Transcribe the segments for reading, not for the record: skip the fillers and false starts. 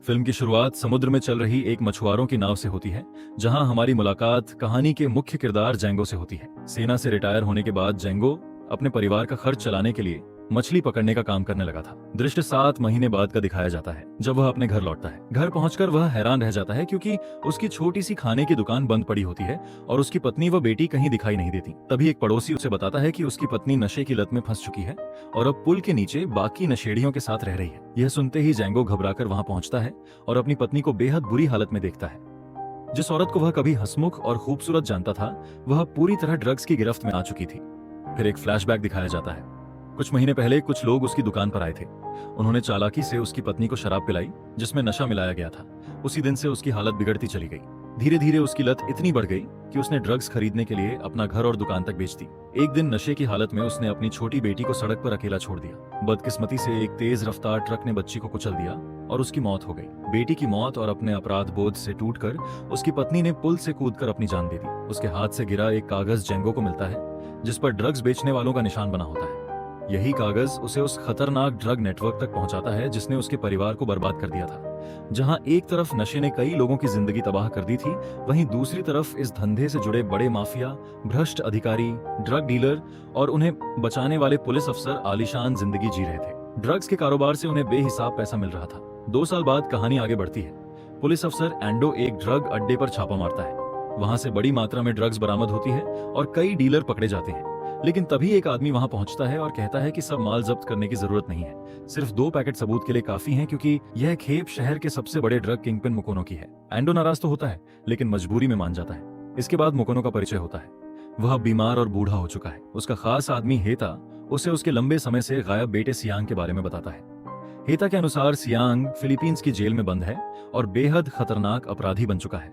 Film की शुरुआत समुद्र में चल रही एक मछुआरों की नाव से होती है, जहां हमारी मुलाकात कहानी के मुख्य किरदार जेंगो से होती है। सेना से रिटायर होने के बाद जेंगो अपने परिवार का खर्च चलाने के लिए मछली पकड़ने का काम करने लगा था। दृश्य 7 महीने बाद का दिखाया जाता है, जब वह अपने घर लौटता है। घर पहुंचकर वह हैरान रह जाता है क्योंकि उसकी छोटी सी खाने की दुकान बंद पड़ी होती है और उसकी पत्नी व बेटी कहीं दिखाई नहीं देती। तभी एक पड़ोसी उसे बताता है कि उसकी पत्नी नशे की लत में फंस चुकी है और अब पुल के नीचे बाकी नशेड़ियों के साथ रह रही है। यह सुनते ही जेंगो घबराकर वहां पहुंचता है और अपनी पत्नी को बेहद बुरी हालत में देखता है। जिस औरत को वह कभी हंसमुख और खूबसूरत जानता था, वह पूरी तरह ड्रग्स की गिरफ्त में आ चुकी थी। फिर एक फ्लैशबैक दिखाया जाता है। कुछ महीने पहले कुछ लोग उसकी दुकान पर आए थे। उन्होंने चालाकी से उसकी पत्नी को शराब पिलाई जिसमें नशा मिलाया गया था। उसी दिन से उसकी हालत बिगड़ती चली गई। धीरे धीरे उसकी लत इतनी बढ़ गई कि उसने ड्रग्स खरीदने के लिए अपना घर और दुकान तक बेच दी। एक दिन नशे की हालत में उसने अपनी छोटी बेटी को सड़क पर अकेला छोड़ दिया। बदकिस्मती से एक तेज रफ्तार ट्रक ने बच्ची को कुचल दिया और उसकी मौत हो गई। बेटी की मौत और अपने अपराध बोध से टूटकर उसकी पत्नी ने पुल से कूदकर अपनी जान दे दी। उसके हाथ से गिरा एक कागज जेंगो को मिलता है जिस पर ड्रग्स बेचने वालों का निशान बना होता है। यही कागज उसे उस खतरनाक ड्रग नेटवर्क तक पहुंचाता है जिसने उसके परिवार को बर्बाद कर दिया था। जहां एक तरफ नशे ने कई लोगों की जिंदगी तबाह कर दी थी, वहीं दूसरी तरफ इस धंधे से जुड़े बड़े माफिया, भ्रष्ट अधिकारी, ड्रग डीलर और उन्हें बचाने वाले पुलिस अफसर आलीशान जिंदगी जी रहे थे। ड्रग्स के कारोबार से उन्हें बेहिसाब पैसा मिल रहा था। 2 साल बाद कहानी आगे बढ़ती है। पुलिस अफसर एंडो एक ड्रग अड्डे पर छापा मारता है। वहां से बड़ी मात्रा में ड्रग्स बरामद होती है और कई डीलर पकड़े जाते हैं। लेकिन तभी एक आदमी वहां पहुंचता है और कहता है कि सब माल जब्त करने की जरूरत नहीं है, सिर्फ 2 पैकेट सबूत के लिए काफी हैं क्योंकि यह खेप शहर के सबसे बड़े ड्रग किंगपिन मुकोनो की है। एंडो नाराज तो होता है लेकिन मजबूरी में मान जाता है। इसके बाद मुकोनो का परिचय होता है। वह बीमार और बूढ़ा हो चुका है। उसका खास आदमी हेता उसे उसके लंबे समय से गायब बेटे सियांग के बारे में बताता है। हेता के अनुसार सियांग फिलीपींस की जेल में बंद है और बेहद खतरनाक अपराधी बन चुका है।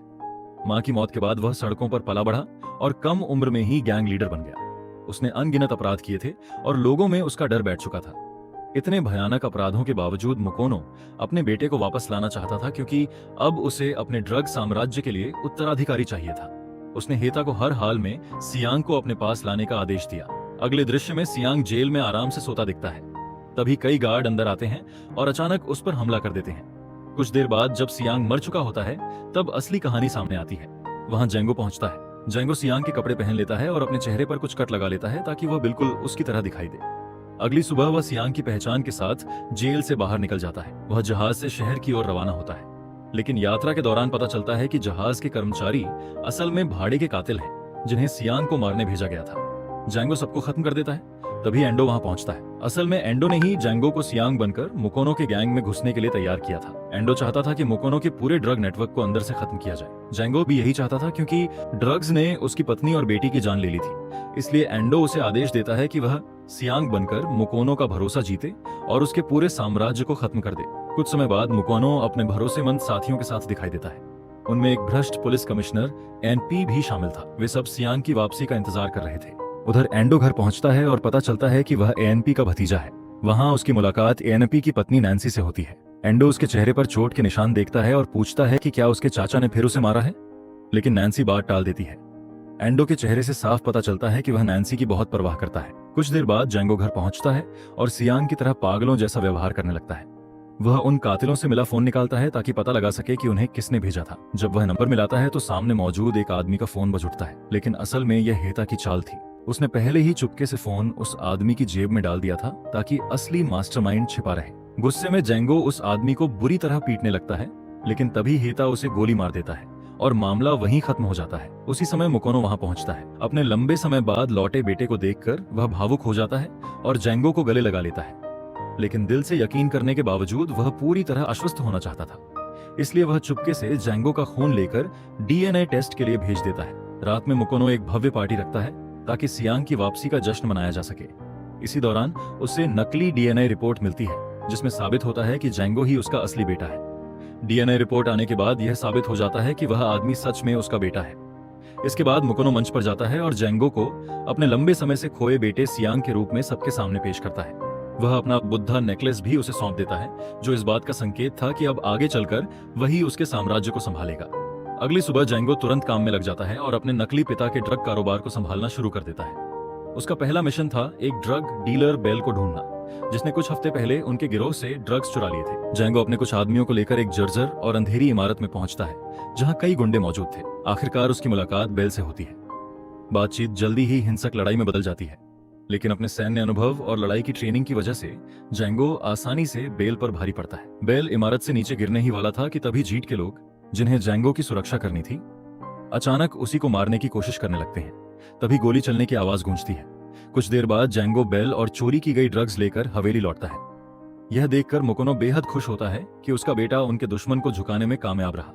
मां की मौत के बाद वह सड़कों पर पला बढ़ा और कम उम्र में ही गैंग लीडर बन गया। उसने अनगिनत अपराध किए थे और लोगों में उसका डर बैठ चुका था। इतने भयानक अपराधों के बावजूद मुकोनो अपने बेटे को वापस लाना चाहता था क्योंकि अब उसे अपने ड्रग साम्राज्य के लिए उत्तराधिकारी चाहिए था। उसने हेता को हर हाल में सियांग को अपने पास लाने का आदेश दिया। अगले दृश्य में सियांग जेल में आराम से सोता दिखता है। तभी कई गार्ड अंदर आते हैं और अचानक उस पर हमला कर देते हैं। कुछ देर बाद जब सियांग मर चुका होता है, तब असली कहानी सामने आती है। वहां जेंगो पहुंचता है। जेंगो सियांग के कपड़े पहन लेता है और अपने चेहरे पर कुछ कट लगा लेता है ताकि वह बिल्कुल उसकी तरह दिखाई दे। अगली सुबह वह सियांग की पहचान के साथ जेल से बाहर निकल जाता है। वह जहाज से शहर की ओर रवाना होता है, लेकिन यात्रा के दौरान पता चलता है कि जहाज के कर्मचारी असल में भाड़े के कातिल हैं, जिन्हें सियांग को मारने भेजा गया था। जेंगो सबको खत्म कर देता है। तभी एंडो वहां पहुंचता है। असल में एंडो ने ही जेंगो को सियांग बनकर मुकोनो के गैंग में घुसने के लिए तैयार किया था। एंडो चाहता था कि मुकोनो के पूरे ड्रग नेटवर्क को अंदर से खत्म किया जाए। जेंगो भी यही चाहता था क्योंकि ड्रग्स ने उसकी पत्नी और बेटी की जान ले ली थी। इसलिए एंडो उसे आदेश देता है कि वह सियांग बनकर मुकोनो का भरोसा जीते और उसके पूरे साम्राज्य को खत्म कर दे। कुछ समय बाद मुकोनो अपने भरोसेमंद साथियों के साथ दिखाई देता है। उनमें एक भ्रष्ट पुलिस कमिश्नर एनपी भी शामिल था। वे सब सियांग की वापसी का इंतजार कर रहे थे। उधर एंडो घर पहुंचता है और पता चलता है कि वह एएनपी का भतीजा है। वहां उसकी मुलाकात एएनपी की पत्नी नैन्सी से होती है। एंडो उसके चेहरे पर चोट के निशान देखता है और पूछता है कि क्या उसके चाचा ने फिर उसे मारा है, लेकिन नैन्सी बात टाल देती है। एंडो के चेहरे से साफ पता चलता है कि वह नैन्सी की बहुत परवाह करता है। कुछ देर बाद जेंगो घर पहुंचता है और सियांग की तरह पागलों जैसा व्यवहार करने लगता है। वह उन कातिलों से मिला फोन निकालता है ताकि पता लगा सके कि उन्हें किसने भेजा था। जब वह नंबर मिलाता है तो सामने मौजूद एक आदमी का फोन बज उठता है, लेकिन असल में यह हेता की चाल थी। उसने पहले ही चुपके से फोन उस आदमी की जेब में डाल दिया था ताकि असली मास्टरमाइंड छिपा रहे। गुस्से में जेंगो उस आदमी को बुरी तरह पीटने लगता है, लेकिन तभी हेता उसे गोली मार देता है और मामला वहीं खत्म हो जाता है। उसी समय मुकोनो वहां पहुंचता है। अपने लंबे समय बाद लौटे बेटे को देखकर वह भावुक हो जाता है और जेंगो को गले लगा लेता है, लेकिन दिल से यकीन करने के बावजूद वह पूरी तरह आश्वस्त होना चाहता था। इसलिए वह चुपके से जेंगो का खून लेकर डीएनए टेस्ट के लिए भेज देता है। रात में मुकोनो एक भव्य पार्टी रखता है ताकि सियांग की वापसी का जश्न मनाया जा सके। इसी दौरान उसे नकली डीएनए रिपोर्ट मिलती है जिसमें साबित होता है कि जेंगो ही उसका असली बेटा है। डीएनए रिपोर्ट आने के बाद यह साबित हो जाता है कि वह आदमी सच में उसका बेटा है। इसके बाद मुकोनो मंच पर जाता है और जेंगो को अपने लंबे समय से खोए बेटे सियांग के रूप में सबके सामने पेश करता है। वह अपना बुद्धा नेकलेस भी उसे सौंप देता है, जो इस बात का संकेत था कि अब आगे चलकर वही उसके साम्राज्य को संभालेगा। अगली सुबह जेंगो तुरंत काम में लग जाता है और अपने नकली पिता के ड्रग कारोबार को संभालना शुरू कर देता है। उसका पहला मिशन था एक ड्रग डीलर बेल को ढूंढना। जिसने कुछ हफ्ते पहले उनके गिरोह से ड्रग्स चुरा लिए थे। जैंगो अपने कुछ आदमियों को लेकर एक जर्जर और अंधेरी इमारत में पहुंचता है जहां कई गुंडे मौजूद थे। आखिरकार उसकी मुलाकात बेल से होती है। बातचीत जल्दी ही हिंसक लड़ाई में बदल जाती है, लेकिन अपने सैन्य अनुभव और लड़ाई की ट्रेनिंग की वजह से जैंगो आसानी से बेल पर भारी पड़ता है। बेल इमारत से नीचे गिरने ही वाला था कि तभी जीट के लोग, जिन्हें जैंगो की सुरक्षा करनी थी, अचानक उसी को मारने की कोशिश करने लगते हैं। तभी गोली चलने की आवाज गूंजती है। कुछ देर बाद जैंगो बेल और चोरी की गई ड्रग्स लेकर हवेली लौटता है। यह देखकर मुकोनो बेहद खुश होता है कि उसका बेटा उनके दुश्मन को झुकाने में कामयाब रहा।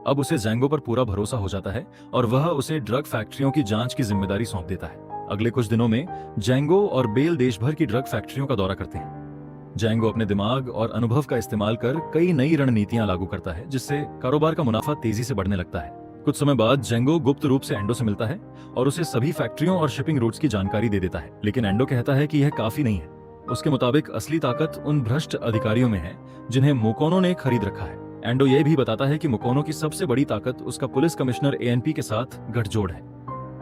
अब उसे जैंगो पर पूरा भरोसा हो जाता है और वह उसे ड्रग फैक्ट्रियों की जांच की जिम्मेदारी सौंप देता है। अगले कुछ दिनों में जैंगो और बेल देश भर की ड्रग फैक्ट्रियों का दौरा करते हैं। जैंगो अपने दिमाग और अनुभव का इस्तेमाल कर कई नई रणनीतियां लागू करता है, जिससे कारोबार का मुनाफा तेजी से बढ़ने लगता है। कुछ समय बाद जैंगो गुप्त रूप से एंडो से मिलता है और उसे सभी फैक्ट्रियों और शिपिंग रूट्स की जानकारी दे देता है, लेकिन एंडो कहता है कि यह काफी नहीं है। उसके मुताबिक असली ताकत उन भ्रष्ट अधिकारियों में है जिन्हें मुकोनो ने खरीद रखा है। एंडो यह भी बताता है कि मुकोनो की सबसे बड़ी ताकत उसका पुलिस कमिश्नर एएनपी के साथ गठजोड़ है।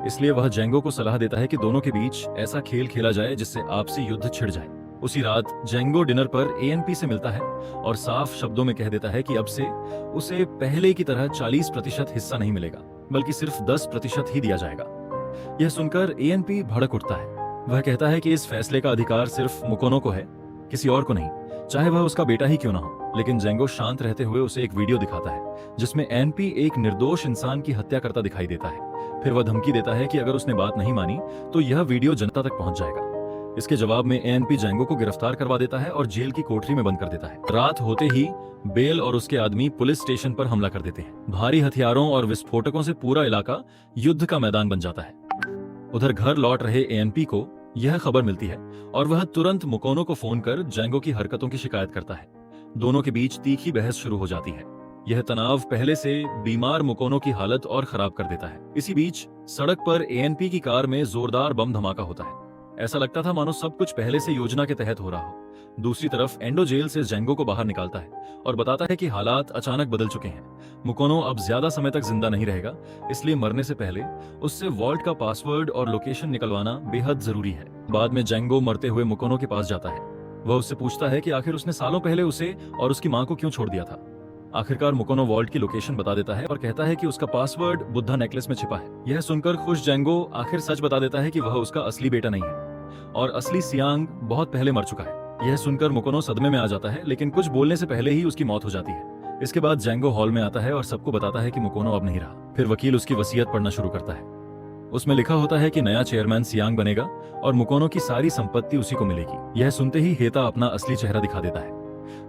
इसलिए वह जैंगो को सलाह देता है कि दोनों के बीच ऐसा खेल खेला जाए जिससे आपसी युद्ध छिड़ जाए। उसी रात जैंगो डिनर पर एएनपी से मिलता है और साफ शब्दों में कह देता है कि अब से उसे पहले की तरह 40% हिस्सा नहीं मिलेगा, बल्कि सिर्फ 10% ही दिया जाएगा। यह सुनकर एएनपी भड़क उठता है। वह कहता है कि इस फैसले का अधिकार सिर्फ मुकोनो को है, किसी और को नहीं, चाहे वह उसका बेटा ही क्यों ना हो। लेकिन जैंगो शांत रहते हुए उसे एक वीडियो दिखाता है जिसमें एएनपी एक निर्दोष इंसान की हत्या करता दिखाई देता है। फिर वह धमकी देता है कि अगर उसने बात नहीं मानी तो यह वीडियो जनता तक पहुंच जाएगा। इसके जवाब में एएनपी जैंगो को गिरफ्तार करवा देता है और जेल की कोठरी में बंद कर देता है। रात होते ही बेल और उसके आदमी पुलिस स्टेशन पर हमला कर देते हैं। भारी हथियारों और विस्फोटकों से पूरा इलाका युद्ध का मैदान बन जाता है। उधर घर लौट रहे एएनपी को यह खबर मिलती है और वह तुरंत मुकोनो को फोन कर जैंगो की हरकतों की शिकायत करता है। दोनों के बीच तीखी बहस शुरू हो जाती है। यह तनाव पहले से बीमार मुकोनो की हालत और खराब कर देता है। इसी बीच सड़क पर एएनपी की कार में जोरदार बम धमाका होता है। ऐसा लगता था मानो सब कुछ पहले से योजना के तहत हो रहा हो। दूसरी तरफ एंडो जेल से जैंगो को बाहर निकालता है और बताता है कि हालात अचानक बदल चुके हैं। मुकोनो अब ज्यादा समय तक जिंदा नहीं रहेगा, इसलिए मरने से पहले उससे वॉल्ट का पासवर्ड और लोकेशन निकलवाना बेहद जरूरी है। बाद में जैंगो मरते हुए मुकोनो के पास जाता है। वह उससे पूछता है कि आखिर उसने सालों पहले उसे और उसकी मां को क्यों छोड़ दिया था। आखिरकार मुकोनो वॉल्ट की लोकेशन बता देता है और कहता है कि उसका पासवर्ड बुद्धा नेकलेस में छिपा है। यह सुनकर खुश जैंगो आखिर सच बता देता है कि वह उसका असली बेटा नहीं है और असली सियांग बहुत पहले मर चुका है। यह सुनकर मुकोनो सदमे में आ जाता है, लेकिन कुछ बोलने से पहले ही उसकी मौत हो जाती है। इसके बाद जैंगो हॉल में आता है और सबको बताता है कि मुकोनो अब नहीं रहा। फिर वकील उसकी वसीयत पढ़ना शुरू करता है। उसमें लिखा होता है कि नया चेयरमैन सियांग बनेगा और मुकोनो की सारी संपत्ति उसी को मिलेगी। यह सुनते ही हेता अपना असली चेहरा दिखा देता है।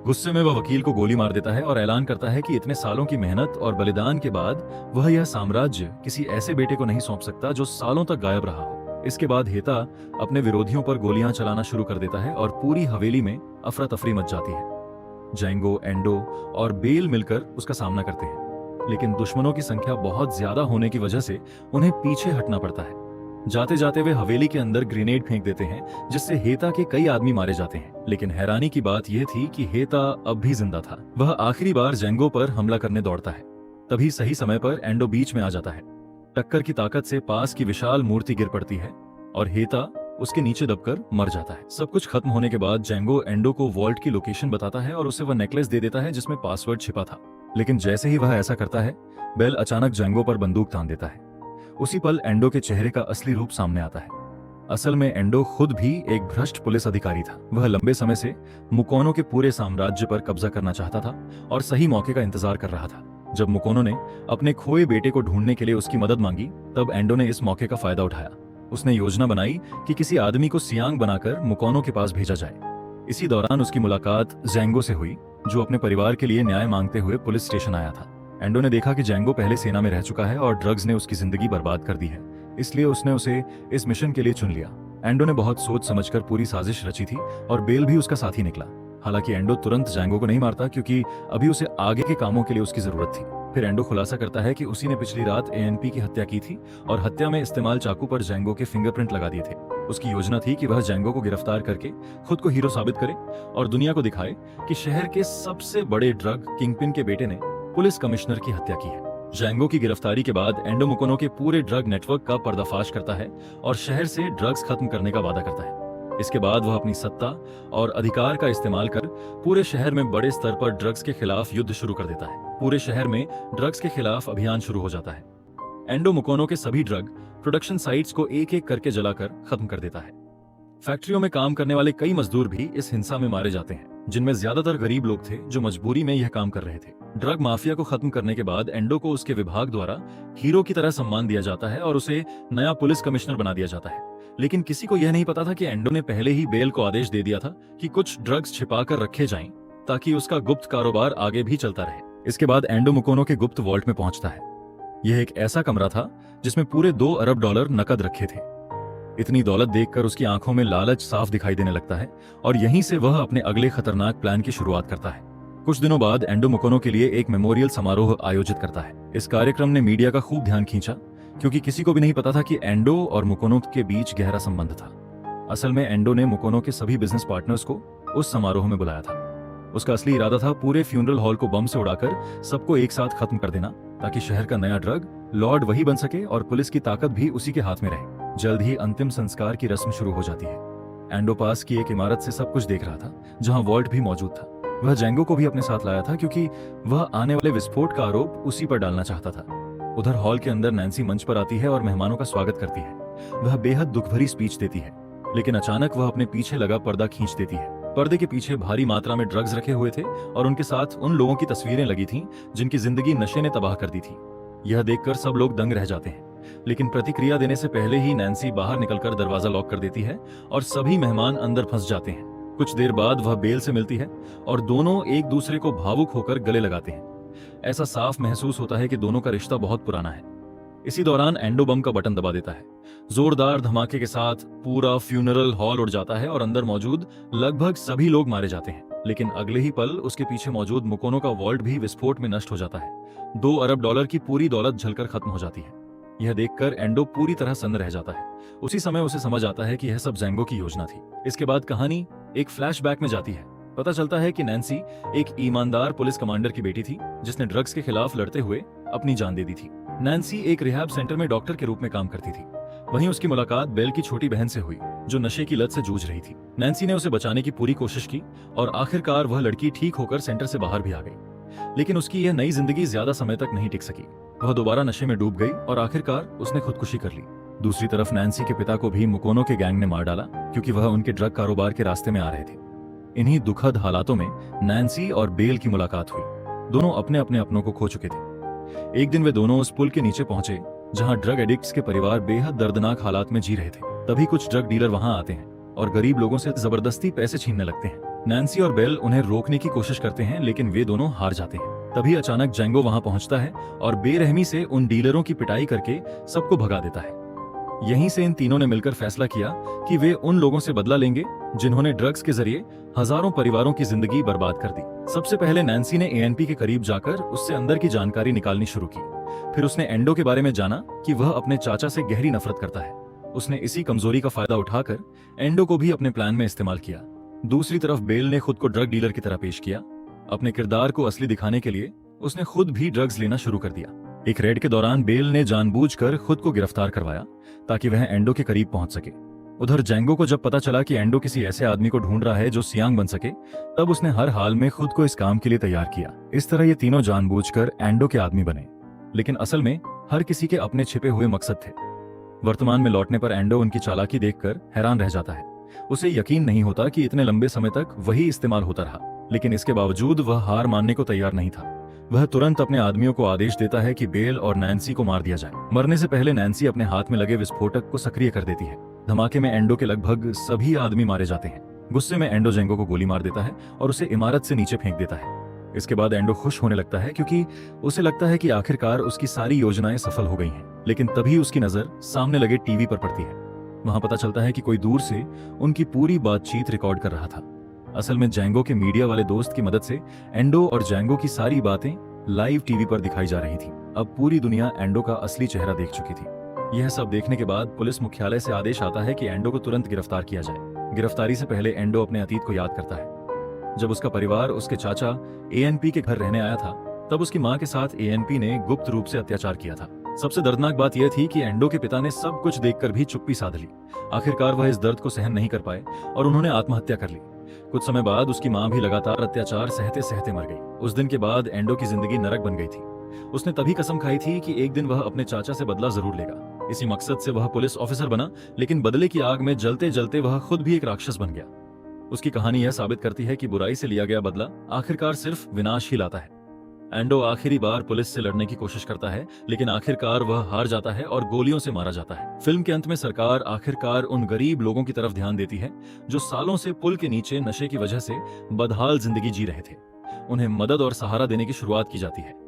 गुस्से में वह वकील को गोली मार देता है और ऐलान करता है कि इतने सालों की मेहनत और बलिदान के बाद वह यह साम्राज्य किसी ऐसे बेटे को नहीं सौंप सकता जो सालों तक गायब रहा हो। इसके बाद हेता अपने विरोधियों पर गोलियां चलाना शुरू कर देता है और पूरी हवेली में अफरा तफरी मच जाती है। जैंगो, एंडो और बेल मिलकर उसका सामना करते हैं, लेकिन दुश्मनों की संख्या बहुत ज्यादा होने की वजह से उन्हें पीछे हटना पड़ता है। जाते जाते वे हवेली के अंदर ग्रेनेड फेंक देते हैं, जिससे हेता के कई आदमी मारे जाते हैं। लेकिन हैरानी की बात यह थी कि हेता अब भी जिंदा था। वह आखिरी बार जैंगो पर हमला करने दौड़ता है। तभी सही समय पर एंडो बीच में आ जाता है। टक्कर की ताकत से पास की विशाल मूर्ति गिर पड़ती है और हेता उसके नीचे दबकर मर जाता है। सब कुछ खत्म होने के बाद जैंगो एंडो को वॉल्ट की लोकेशन बताता है और उसे वह नेकलेस दे देता है जिसमें पासवर्ड छिपा था। लेकिन जैसे ही वह ऐसा करता है, बेल अचानक जैंगो पर बंदूक तान देता है। उसी पल एंडो के चेहरे का असली रूप सामने आता है। असल में एंडो खुद भी एक भ्रष्ट पुलिस अधिकारी था। वह लंबे समय से मुकोनो के पूरे साम्राज्य पर कब्जा करना चाहता था और सही मौके का इंतजार कर रहा था। जब मुकोनो ने अपने खोए बेटे को ढूंढने के लिए उसकी मदद मांगी, तब एंडो ने इस मौके का फायदा उठाया। उसने योजना बनाई कि किसी आदमी को सियांग बनाकर मुकोनो के पास भेजा जाए। इसी दौरान उसकी मुलाकात जैंगो से हुई, जो अपने परिवार के लिए न्याय मांगते हुए पुलिस स्टेशन आया था। एंडो ने देखा कि जैंगो पहले सेना में रह चुका है और ड्रग्स ने उसकी जिंदगी बर्बाद कर दी है, इसलिए उसने उसे इस मिशन के लिए चुन लिया। एंडो ने बहुत सोच समझकर पूरी साजिश रची थी और बेल भी उसका साथी निकला। हालांकि एंडो तुरंत जैंगो को नहीं मारता, क्योंकि अभी उसे आगे के कामों के लिए उसकी जरूरत थी। फिर एंडो खुलासा करता है कि उसी ने पिछली रात एएनपी की हत्या की थी और हत्या में इस्तेमाल चाकू पर जैंगो के फिंगरप्रिंट लगा दिए थे। उसकी योजना थी कि वह जैंगो को गिरफ्तार करके खुद को हीरो साबित करे और दुनिया को दिखाए कि शहर के सबसे बड़े ड्रग किंगपिन के बेटे ने पुलिस कमिश्नर की हत्या की है। जैंगो की गिरफ्तारी के बाद एंडो मुकोनो के पूरे ड्रग नेटवर्क का पर्दाफाश करता है और शहर से ड्रग्स खत्म करने का वादा करता है। इसके बाद वह अपनी सत्ता और अधिकार का इस्तेमाल कर पूरे शहर में बड़े स्तर पर ड्रग्स के खिलाफ युद्ध शुरू कर देता है। पूरे शहर में ड्रग्स के खिलाफ अभियान शुरू हो जाता है। एंडो मुकोनो के सभी ड्रग प्रोडक्शन साइट्स को एक एक करके जलाकर खत्म कर देता है। फैक्ट्रियों में काम करने वाले कई मजदूर भी इस हिंसा में मारे जाते हैं, जिनमें ज्यादातर गरीब लोग थे जो मजबूरी में यह काम कर रहे थे। ड्रग माफिया को खत्म करने के बाद एंडो को उसके विभाग द्वारा हीरो की तरह सम्मान दिया जाता है और उसे नया पुलिस कमिश्नर बना दिया जाता है। लेकिन किसी को यह नहीं पता था कि एंडो ने पहले ही बेल को आदेश दे दिया था कि कुछ ड्रग्स छिपा कर रखे जाएं ताकि उसका गुप्त कारोबार आगे भी चलता रहे। इसके बाद एंडो मुकोनो के गुप्त वॉल्ट में पहुंचता है। यह एक ऐसा कमरा था जिसमें पूरे $2 अरब नकद रखे थे। इतनी दौलत देखकर उसकी आंखों में लालच साफ दिखाई देने लगता है और यहीं से वह अपने अगले खतरनाक प्लान की शुरुआत करता है। कुछ दिनों बाद एंडो मुकोनो के लिए एक मेमोरियल समारोह आयोजित करता है। इस कार्यक्रम ने मीडिया का खूब ध्यान खींचा, क्योंकि किसी को भी नहीं पता था कि एंडो और मुकोनो के बीच गहरा संबंध था। असल में एंडो ने मुकोनो के सभी बिजनेस पार्टनर्स को उस समारोह में बुलाया था। उसका असली इरादा था पूरे फ्यूनरल हॉल को बम से उड़ाकर सबको एक साथ खत्म कर देना, ताकि शहर का नया ड्रग लॉर्ड वही बन सके और पुलिस की ताकत भी उसी के हाथ में रहे। जल्द ही अंतिम संस्कार की रस्म शुरू हो जाती है। एंडो पास की एक इमारत से सब कुछ देख रहा था, जहां वॉल्ट भी मौजूद था। वह जेंगो को भी अपने साथ लाया था, क्योंकि वह आने वाले विस्फोट का आरोप उसी पर डालना चाहता था। उधर हॉल के अंदर नैन्सी मंच पर आती है और मेहमानों का स्वागत करती है। वह बेहद दुख भरी स्पीच देती है, लेकिन अचानक वह अपने पीछे लगा पर्दा खींच देती है। पर्दे के पीछे भारी मात्रा में ड्रग्स रखे हुए थे और उनके साथ उन लोगों की तस्वीरें लगी थीं जिनकी जिंदगी नशे ने तबाह कर दी थी। यह देखकर सब लोग दंग रह जाते हैं, लेकिन प्रतिक्रिया देने से पहले ही नैन्सी बाहर निकलकर दरवाजा लॉक कर देती है और सभी मेहमान अंदर फंस जाते हैं। कुछ देर बाद वह बेल से मिलती है और दोनों एक दूसरे को भावुक होकर गले लगाते हैं। ऐसा साफ महसूस होता है कि दोनों का रिश्ता बहुत पुराना है। इसी दौरान एंडो बम का बटन दबा देता है। जोरदार धमाके के साथ पूरा फ्यूनरल हॉल उड़ जाता है और अंदर मौजूद लगभग सभी लोग मारे जाते हैं। लेकिन अगले ही पल उसके पीछे मौजूद मुकोनो का वॉल्ट भी विस्फोट में नष्ट हो जाता है। $2 अरब की पूरी दौलत जलकर खत्म हो जाती है। यह देखकर एंडो पूरी तरह सन्न रह जाता है। उसी समय उसे समझ आता है कि यह सब जेंगो की योजना थी। इसके बाद कहानी एक फ्लैशबैक में जाती है। पता चलता है कि नैन्सी एक ईमानदार पुलिस कमांडर की बेटी थी, जिसने ड्रग्स के खिलाफ लड़ते हुए अपनी जान दे दी थी। नैन्सी एक रिहैब सेंटर में डॉक्टर के रूप में काम करती थी। वहीं उसकी मुलाकात बेल की छोटी बहन से हुई, जो नशे की लत से जूझ रही थी। नैन्सी ने उसे बचाने की पूरी कोशिश की और आखिरकार वह लड़की ठीक होकर सेंटर से बाहर भी आ गई। लेकिन उसकी यह नई जिंदगी ज्यादा समय तक नहीं टिक सकी। वह दोबारा नशे में डूब गई और आखिरकार उसने खुदकुशी कर ली। दूसरी तरफ नैन्सी के पिता को भी मुकोनो के गैंग ने मार डाला, क्योंकि वह उनके ड्रग कारोबार के रास्ते में आ रहे थे। इन्हीं दुखद हालातों में नैन्सी और बेल की मुलाकात हुई। दोनों अपने अपने अपनों को खो चुके थे। एक दिन वे दोनों उस पुल के नीचे पहुंचे जहां ड्रग एडिक्ट्स के परिवार बेहद दर्दनाक हालात में जी रहे थे। तभी कुछ ड्रग डीलर वहां आते हैं और गरीब लोगों से जबरदस्ती पैसे छीनने लगते हैं। नैन्सी और बेल उन्हें रोकने की कोशिश करते हैं, लेकिन वे दोनों हार जाते हैं। तभी अचानक जेंगो वहां पहुंचता है और बेरहमी से उन डीलरों की पिटाई करके सबको भगा देता है। यहीं से इन तीनों ने मिलकर फैसला किया कि वे उन लोगों से बदला लेंगे जिन्होंने ड्रग्स के जरिए हजारों परिवारों की जिंदगी बर्बाद कर दी। सबसे पहले नैन्सी ने एएनपी के करीब जाकर उससे अंदर की जानकारी निकालनी शुरू की। फिर उसने एंडो के बारे में जाना कि वह अपने चाचा से गहरी नफरत करता है। उसने इसी कमजोरी का फायदा उठाकर एंडो को भी अपने प्लान में इस्तेमाल किया। दूसरी तरफ बेल ने खुद को ड्रग डीलर की तरह पेश किया। अपने किरदार को असली दिखाने के लिए उसने खुद भी ड्रग्स लेना शुरू कर दिया। एक रेड के दौरान बेल ने जानबूझकर खुद को गिरफ्तार करवाया ताकि वह एंडो के करीब पहुंच सके। उधर जेंगो को जब पता चला कि एंडो किसी ऐसे आदमी को ढूंढ रहा है जो सियांग बन सके, तब उसने हर हाल में खुद को इस काम के लिए तैयार किया। इस तरह ये तीनों जानबूझकर एंडो के आदमी बने, लेकिन असल में हर किसी के अपने छिपे हुए मकसद थे। वर्तमान में लौटने पर एंडो उनकी चालाकी देखकर हैरान रह जाता है। उसे यकीन नहीं होता कि इतने लंबे समय तक वही इस्तेमाल होता रहा, लेकिन इसके बावजूद वह हार मानने को तैयार नहीं था। वह तुरंत अपने आदमियों को आदेश देता है कि बेल और नैन्सी को मार दिया जाए। मरने से पहले नैन्सी अपने हाथ में लगे विस्फोटक को सक्रिय कर देती है। धमाके में एंडो के लगभग सभी आदमी मारे जाते हैं। गुस्से में एंडो जेंगो को गोली मार देता है और उसे इमारत से नीचे फेंक देता है। इसके बाद एंडो खुश होने लगता है, क्योंकि उसे लगता है कि आखिरकार उसकी सारी योजनाएं सफल हो गई हैं। लेकिन तभी उसकी नजर सामने लगे टीवी पर पड़ती है। वहां पता चलता है कि कोई दूर से उनकी पूरी बातचीत रिकॉर्ड कर रहा था। असल में जेंगो के मीडिया वाले दोस्त की मदद से एंडो और जेंगो की सारी बातें लाइव टीवी पर दिखाई जा रही थी। अब पूरी दुनिया एंडो का असली चेहरा देख चुकी थी। यह सब देखने के बाद पुलिस मुख्यालय से आदेश आता है कि एंडो को तुरंत गिरफ्तार किया जाए। गिरफ्तारी से पहले एंडो अपने अतीत को याद करता है। जब उसका परिवार उसके चाचा एएनपी के घर रहने आया था, तब उसकी मां के साथ एएनपी ने गुप्त रूप से अत्याचार किया था। सबसे दर्दनाक बात यह थी कि एंडो के पिता ने सब कुछ देखकर भी चुप्पी साध ली। आखिरकार वह इस दर्द को सहन नहीं कर पाए और उन्होंने आत्महत्या कर ली। कुछ समय बाद उसकी मां भी लगातार अत्याचार सहते सहते मर गई। उस दिन के बाद एंडो की जिंदगी नरक बन गई थी। उसने तभी कसम खाई थी कि एक दिन वह अपने चाचा से बदला जरूर लेगा। इसी मकसद से वह पुलिस ऑफिसर बना, लेकिन बदले की आग में जलते जलते वह खुद भी एक राक्षस बन गया। उसकी कहानी यह साबित करती है कि बुराई से लिया गया बदला आखिरकार सिर्फ विनाश ही लाता है। एंडो आखिरी बार पुलिस से लड़ने की कोशिश करता है, लेकिन आखिरकार वह हार जाता है और गोलियों से मारा जाता है। फिल्म के अंत में सरकार आखिरकार उन गरीब लोगों की तरफ ध्यान देती है जो सालों से पुल के नीचे नशे की वजह से बदहाल जिंदगी जी रहे थे। उन्हें मदद और सहारा देने की शुरुआत की जाती है।